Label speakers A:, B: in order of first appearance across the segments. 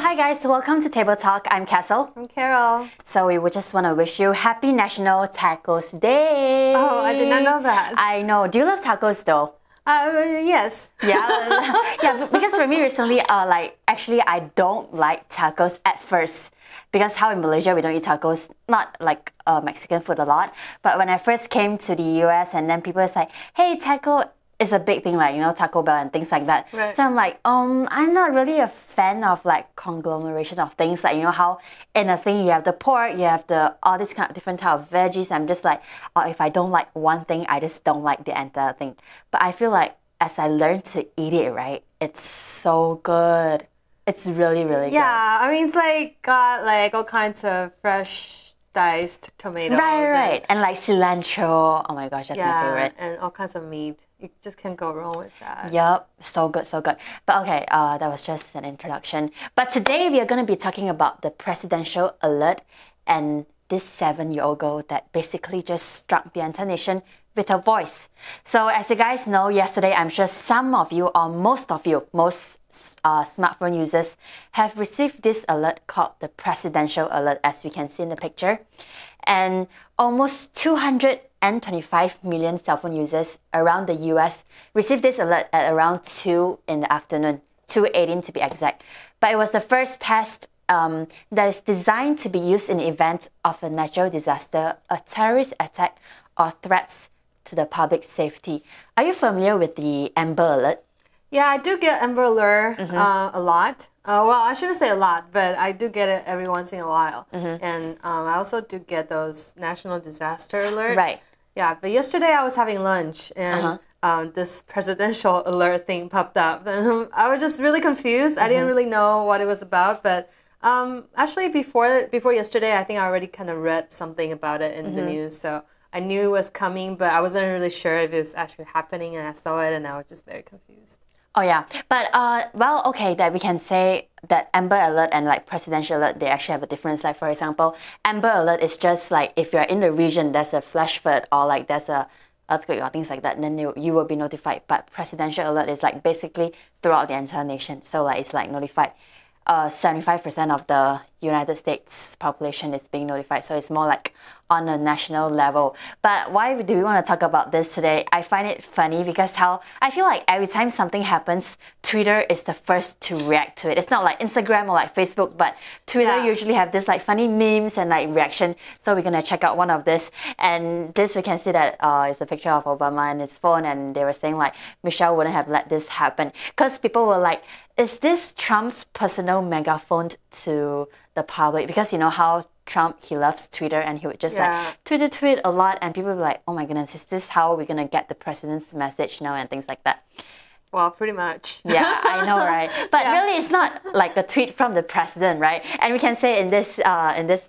A: hi guys, welcome to Table Talk. I'm Kessyl.
B: I'm Carol.
A: So we would just want to wish you happy National Tacos Day.
B: Oh, I did not know that.
A: I know. Do you love tacos though?
B: Yes.
A: Yeah, yeah. Because for me recently, actually I don't like tacos at first because how in Malaysia we don't eat tacos, not like Mexican food a lot. But when I first came to the US and then people was like, hey, taco is a big thing, like, you know, Taco Bell and things like that.
B: Right.
A: So I'm like, I'm not really a fan of like conglomeration of things, like, you know how in a thing you have the pork, you have the all these kind of different type of veggies. I'm just like, if I don't like one thing, I just don't like the entire thing. But I feel like as I learn to eat it, right, it's so good. It's really, really good.
B: Yeah, I mean, it's like got like all kinds of fresh diced tomatoes.
A: Right. And like cilantro. Oh my gosh, that's my favorite.
B: And all kinds of meat. You just can't go wrong with that.
A: Yep, so good, so good. But okay, that was just an introduction. But today we are going to be talking about the presidential alert and this 7-year-old girl that basically just struck the entire nation with her voice. So as you guys know, yesterday I'm sure some of you or most smartphone users have received this alert called the presidential alert, as we can see in the picture. And almost 225 million cell phone users around the US received this alert at around 2 in the afternoon, 2:18 to be exact. But it was the first test that is designed to be used in the event of a natural disaster, a terrorist attack, or threats to the public safety. Are you familiar with the Amber Alert?
B: Yeah, I do get Amber Alert a lot. Well, I shouldn't say a lot, but I do get it every once in a while. And I also do get those national disaster alerts.
A: Right.
B: Yeah, but yesterday I was having lunch and this presidential alert thing popped up. And I was just really confused. I didn't really know what it was about. But actually before yesterday, I think I already kind of read something about it in the news. So I knew it was coming, but I wasn't really sure if it was actually happening. And I saw it and I was just very confused.
A: Oh yeah, but well, okay, that we can say that Amber Alert and like Presidential Alert, they actually have a difference. Like for example, Amber Alert is just like if you're in the region, there's a flash flood or like there's a earthquake or things like that, then you will be notified. But Presidential Alert is like basically throughout the entire nation. So like it's like notified. 75% of the United States population is being notified. So it's more like on a national level. But why do we want to talk about this today? I find it funny because how I feel like every time something happens, Twitter is the first to react to it. It's not like Instagram or like Facebook, but Twitter usually have this like funny memes and like reaction. So we're going to check out one of this. And this we can see that it's a picture of Obama and his phone, and they were saying like Michelle wouldn't have let this happen. Because people were like, is this Trump's personal megaphone to the public? Because you know how Trump, he loves Twitter and he would just like tweet a lot, and people would be like, oh my goodness, is this how we're gonna get the president's message now and things like that?
B: Well, pretty much.
A: Yeah, I know, right? But really, it's not like a tweet from the president, right? And we can say in this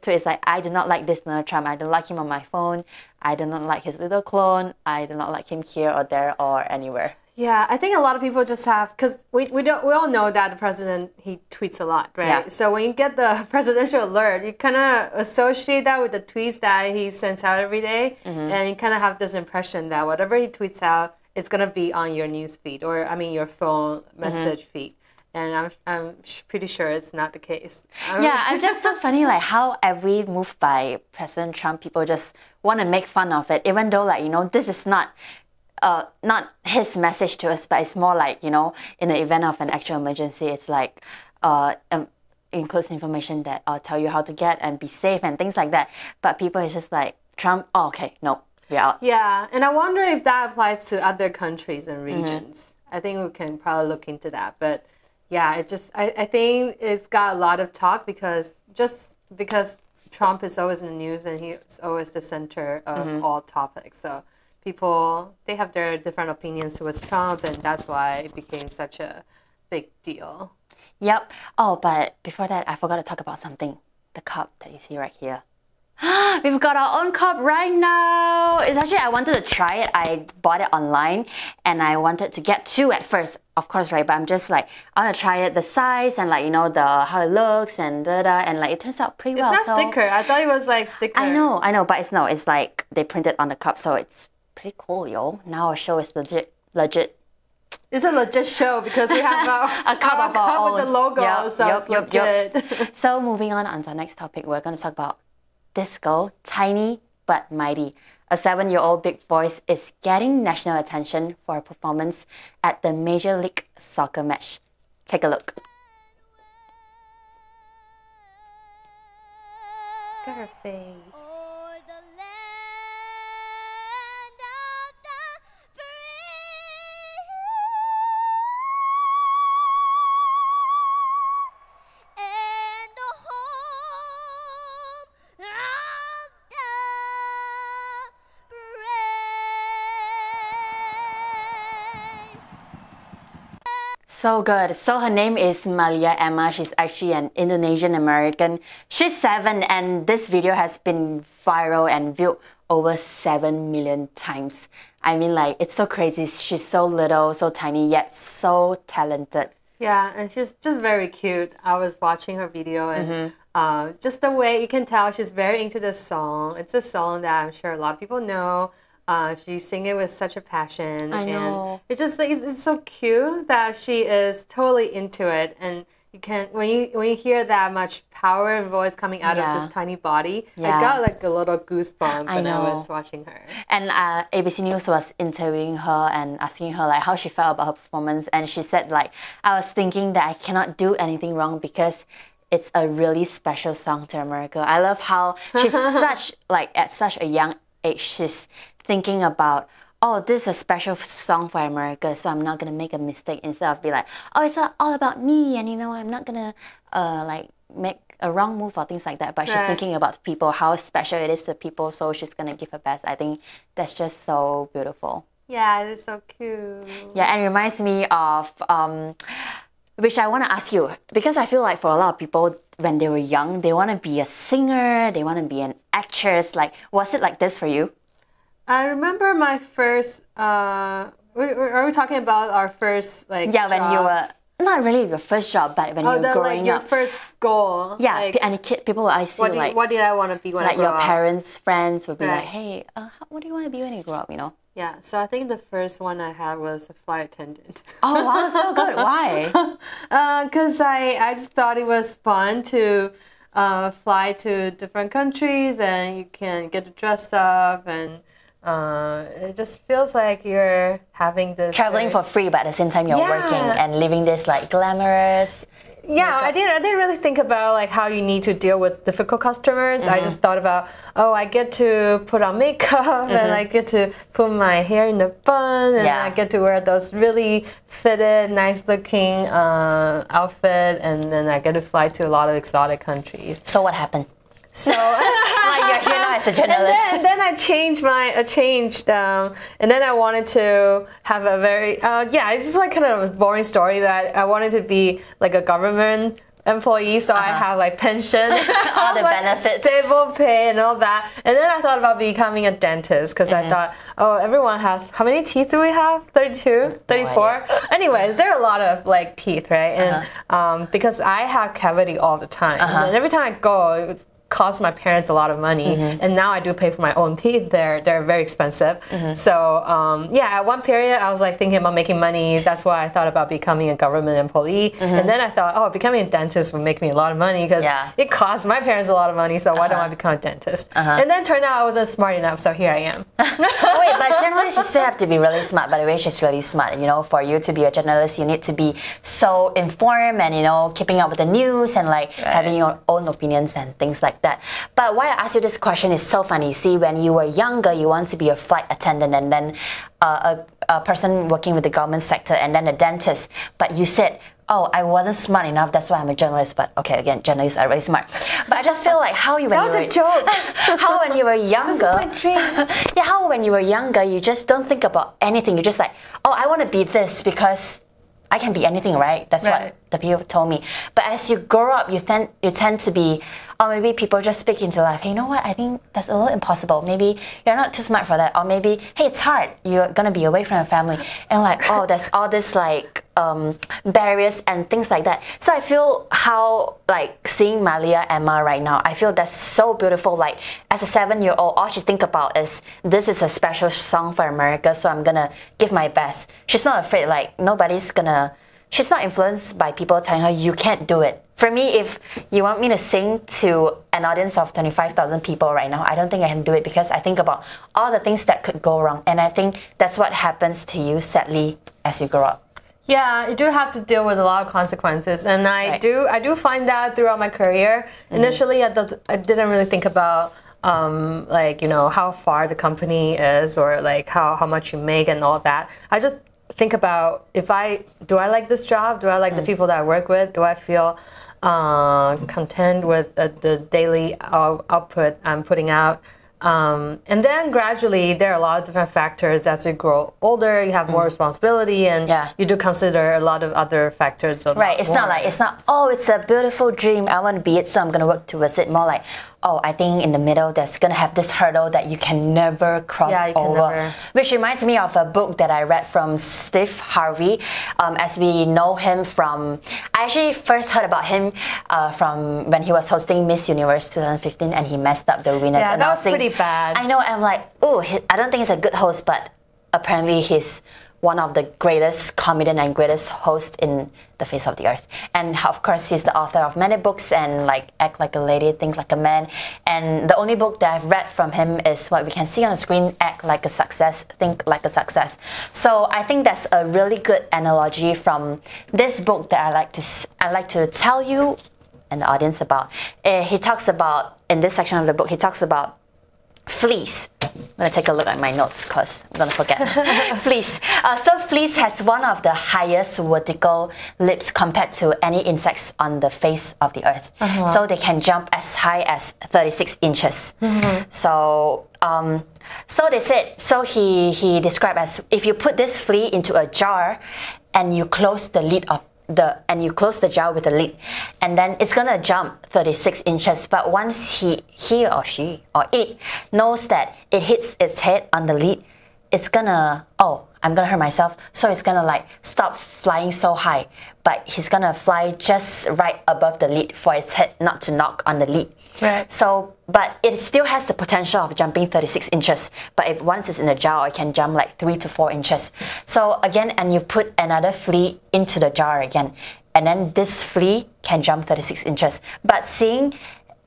A: tweet, it's like, I do not like this Donald Trump. I don't like him on my phone. I do not like his little clone. I do not like him here or there or anywhere.
B: Yeah, I think a lot of people just have, because we all know that the president, he tweets a lot, right? Yeah. So when you get the presidential alert, you kind of associate that with the tweets that he sends out every day, and you kind of have this impression that whatever he tweets out, it's gonna be on your news feed, or I mean your phone message feed. And I'm pretty sure it's not the case.
A: Yeah, it's just so funny, like how every move by President Trump, people just want to make fun of it, even though like, you know, this is not his message to us, but it's more like, you know, in the event of an actual emergency, it's like includes information that tell you how to get and be safe and things like that. But people is just like, Trump, oh, okay, no, we're out.
B: Yeah, and I wonder if that applies to other countries and regions. I think we can probably look into that. But yeah, I think it's got a lot of talk because Trump is always in the news and he's always the center of all topics. So people, they have their different opinions towards Trump, and that's why it became such a big deal.
A: Yep. Oh, but before that, I forgot to talk about something. The cup that you see right here. We've got our own cup right now. It's actually, I wanted to try it. I bought it online and I wanted to get 2 at first, of course, right? But I'm just like, I want to try it, the size and like, you know, how it looks and and like it turns out pretty well.
B: It's not sticker. I thought it was like sticker.
A: I know, but it's like they printed on the cup, so it's pretty cool, yo. Now I'll show it's legit.
B: It's a legit show because we have
A: a cup of our own
B: with the logo, so it's legit.
A: So moving on to our next topic, we're going to talk about this girl, tiny but mighty. A 7-year-old big voice is getting national attention for a performance at the Major League Soccer match. Take a look.
B: Look at her face.
A: So good. So her name is Malia Emma. She's actually an Indonesian American. She's 7 and this video has been viral and viewed over 7 million times. I mean, like, it's so crazy. She's so little, so tiny, yet so talented.
B: Yeah, and she's just very cute. I was watching her video and just the way you can tell she's very into this song. It's a song that I'm sure a lot of people know. She sings it with such a passion.
A: I know.
B: And it's just like it's so cute that she is totally into it. And you can when you hear that much power and voice coming out of this tiny body, I got like a little goosebump when I was watching her.
A: And ABC News was interviewing her and asking her like how she felt about her performance, and she said like, I was thinking that I cannot do anything wrong because it's a really special song to America. I love how she's at such a young age, she's thinking about, oh, this is a special song for America, so I'm not gonna make a mistake, instead of be like, oh, it's all about me, and I'm not gonna like make a wrong move or things like that. But she's thinking about people, how special it is to people, so she's gonna give her best. I think that's just so beautiful.
B: Yeah, it is so cute.
A: Yeah, and it reminds me of which I want to ask you, because I feel like for a lot of people, when they were young, they want to be a singer, they want to be an actress. Like, was it like this for you?
B: I remember my first, are we talking about our first, like,
A: yeah, when
B: job?
A: you were, not really your first job, but when you were growing
B: like, your
A: up.
B: first goal.
A: Yeah,
B: like,
A: and people will ask you, like,
B: what did I want to be when I
A: like
B: grew
A: your
B: up?
A: parents, friends would be like, hey, what do you want to be when you grow up,
B: Yeah, so I think the first one I had was a flight attendant.
A: Oh, wow, so good. Why?
B: Because I just thought it was fun to fly to different countries and you can get to dress up, and it just feels like you're having this...
A: Traveling for free, but at the same time you're working and living this like glamorous...
B: Yeah, I didn't really think about like how you need to deal with difficult customers. I just thought about, oh, I get to put on makeup and I get to put my hair in a bun and I get to wear those really fitted, nice looking outfit, and then I get to fly to a lot of exotic countries.
A: So what happened?
B: So
A: like you're here now as a journalist.
B: And then I changed and then I wanted to have a very it's just like kind of a boring story, but I wanted to be like a government employee, so I have like pension,
A: all the benefits,
B: stable pay, and all that. And then I thought about becoming a dentist because I thought, oh, everyone has, how many teeth do we have? 32, 34. Anyways, there are a lot of like teeth, right? And because I have cavity all the time, and every time I go, it cost my parents a lot of money, and now I do pay for my own teeth. They're very expensive. So at one period I was like thinking about making money. That's why I thought about becoming a government employee. And then I thought, oh, becoming a dentist would make me a lot of money because it costs my parents a lot of money. So why don't I become a dentist? And then turned out I wasn't smart enough. So here I am.
A: Wait, but journalists, you still have to be really smart. By the way, she's really smart. For you to be a journalist, you need to be so informed and keeping up with the news and like having your own opinions and things like that. But why I asked you this question is so funny. See, when you were younger, you want to be a flight attendant, and then a person working with the government sector, and then a dentist. But you said, oh, I wasn't smart enough, that's why I'm a journalist. But okay, again, journalists are really smart. But I just feel like how you...
B: That was a joke.
A: How when you were younger...
B: This is my dream.
A: Yeah, how when you were younger, you just don't think about anything. You're just like, oh, I want to be this because... I can be anything, right? That's what the people told me. But as you grow up, you tend to be, or maybe people just speak into life. Hey, you know what? I think that's a little impossible. Maybe you're not too smart for that. Or maybe, hey, it's hard. You're gonna be away from your family, and like, oh, there's all this like barriers and things like that. So I feel how like seeing Malia Emma right now, I feel that's so beautiful. Like as a 7-year-old, all she think about is this is a special song for America, so I'm gonna give my best. She's not afraid, like she's not influenced by people telling her you can't do it. For me, if you want me to sing to an audience of 25,000 people right now, I don't think I can do it because I think about all the things that could go wrong. And I think that's what happens to you, sadly, as you grow up.
B: Yeah, you do have to deal with a lot of consequences. And I do find that throughout my career. Initially, I didn't really think about like, you know, how far the company is or like how much you make and all that. I just think about do I like this job? Do I like the people that I work with? Do I feel content with the daily output I'm putting out? And then gradually there are a lot of different factors. As you grow older, you have more responsibility, and you do consider a lot of other factors.
A: Right, it's not oh, it's a beautiful dream, I want to be it, so I'm going to work towards it. More like, oh, I think in the middle there's going to have this hurdle that you can never cross over. Which reminds me of a book that I read from Steve Harvey. As we know him from, I actually first heard about him from when he was hosting Miss Universe 2015 and he messed up the winners.
B: Yeah,
A: and
B: that was pretty bad.
A: I know, I'm like, oh, I don't think he's a good host, but apparently he's one of the greatest comedian and greatest host in the face of the earth. And of course, he's the author of many books and like Act Like a Lady, Think Like a Man. And the only book that I've read from him is what we can see on the screen, Act Like a Success, Think Like a Success. So I think that's a really good analogy from this book that I like to tell you and the audience about. He talks about, in this section of the book, he talks about fleece. I'm going to take a look at my notes because I'm going to forget. Fleece. So fleece has one of the highest vertical leaps compared to any insects on the face of the earth. So they can jump as high as 36 inches. So they said, so he described as if you put this flea into a jar and you close the lid of you close the jar with a lid, and then it's gonna jump 36 inches. But once he or she or it knows that it hits its head on the lid, it's gonna, oh, I'm gonna hurt myself. So it's gonna like stop flying so high, but he's gonna fly just right above the lid for its head not to knock on the lid.
B: Right.
A: So, but it still has the potential of jumping 36 inches. But if once it's in the jar, it can jump like 3 to 4 inches. So again, and you put another flea into the jar again, and then this flea can jump 36 inches. But seeing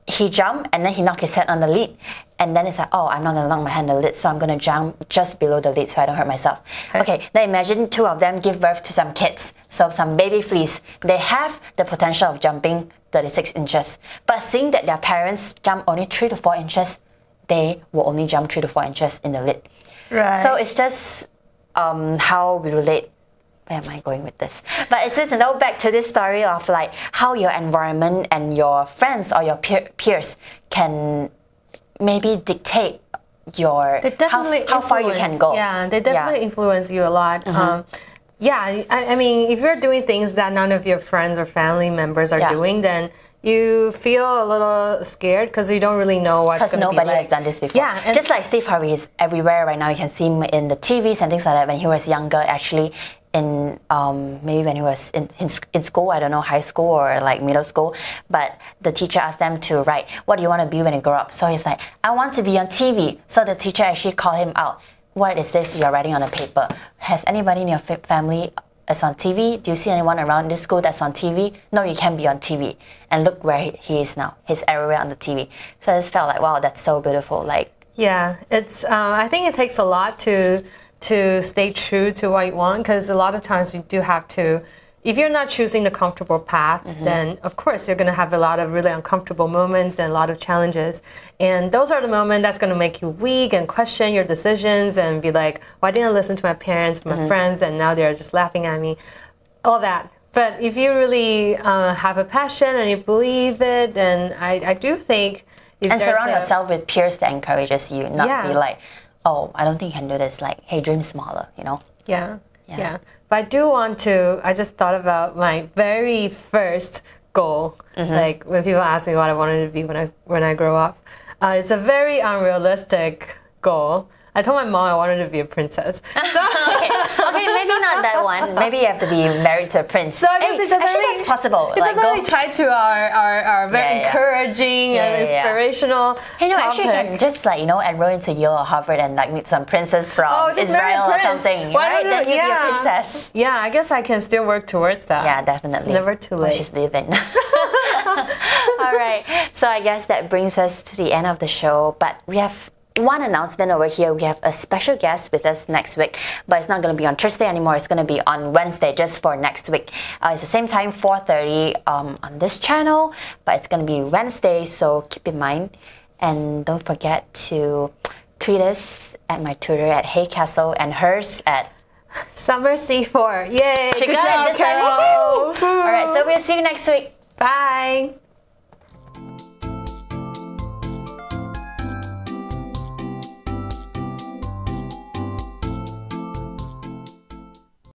A: he jumped and then he knocked his head on the lid, and then it's like, oh, I'm not gonna knock my head on the lid, so I'm gonna jump just below the lid so I don't hurt myself. Okay, then imagine two of them give birth to some kids, so some baby fleas. They have the potential of jumping 36 inches. But seeing that their parents jump only 3 to 4 inches, they will only jump 3 to 4 inches in the lid.
B: Right.
A: So it's just how we relate. Where am I going with this? But it's just, you know, back to this story of like how your environment and your friends or your peers can maybe dictate your how far you can go.
B: Yeah, they definitely influence you a lot. Yeah, I mean, if you're doing things that none of your friends or family members are doing, then you feel a little scared because you don't really know what's going to be like.
A: Because nobody has done this before.
B: Yeah, and
A: just like Steve Harvey is everywhere right now. You can see him in the TVs and things like that. When he was younger, actually, in maybe when he was in school, I don't know, high school or like middle school, but the teacher asked them to write, what do you want to be when you grow up? So he's like, I want to be on TV. So the teacher actually called him out. What is this you're writing on a paper? Has anybody in your family is on TV? Do you see anyone around this school that's on TV? No, you can't be on TV. And look where he is now. He's everywhere on the TV. So I just felt like, wow, that's so beautiful. Like,
B: yeah, it's. I think it takes a lot to stay true to what you want, because a lot of times you do have to. If you're not choosing the comfortable path, then of course you're going to have a lot of really uncomfortable moments and a lot of challenges. And those are the moments that's going to make you weak and question your decisions and be like, why didn't I listen to my parents, my friends, and now they're just laughing at me, all that. But if you really have a passion and you believe it, then I do think...
A: And surround yourself with peers that encourages you, not be like, oh, I don't think you can do this. Like, hey, dream smaller, you know?
B: Yeah. But I do want to, I just thought about my very first goal. Like when people ask me what I wanted to be when I grow up. It's a very unrealistic goal. I told my mom I wanted to be a princess.
A: Okay, maybe not that one. Maybe you have to be married to a prince.
B: So I guess it doesn't
A: actually
B: really,
A: that's possible.
B: It doesn't really tie to our very encouraging and inspirational
A: Hey, no,
B: topic.
A: actually you can just like, enroll into Yale or Harvard and like meet some princess from Israel or something. Right? Then you'd be a princess.
B: Yeah, I guess I can still work towards that.
A: Yeah, definitely.
B: It's never too late.
A: She's leaving. All right. So I guess that brings us to the end of the show. But we have one announcement over here. We have a special guest with us next week, but it's not going to be on Thursday anymore. It's going to be on Wednesday, just for next week. It's the same time, 4:30 on this channel, but it's going to be Wednesday, so keep in mind. And don't forget to tweet us at my Twitter at Hey Kessyl and hers at
B: Summer C4. Yay!
A: Good
B: job, Carol.
A: All right, so we'll see you next week.
B: Bye.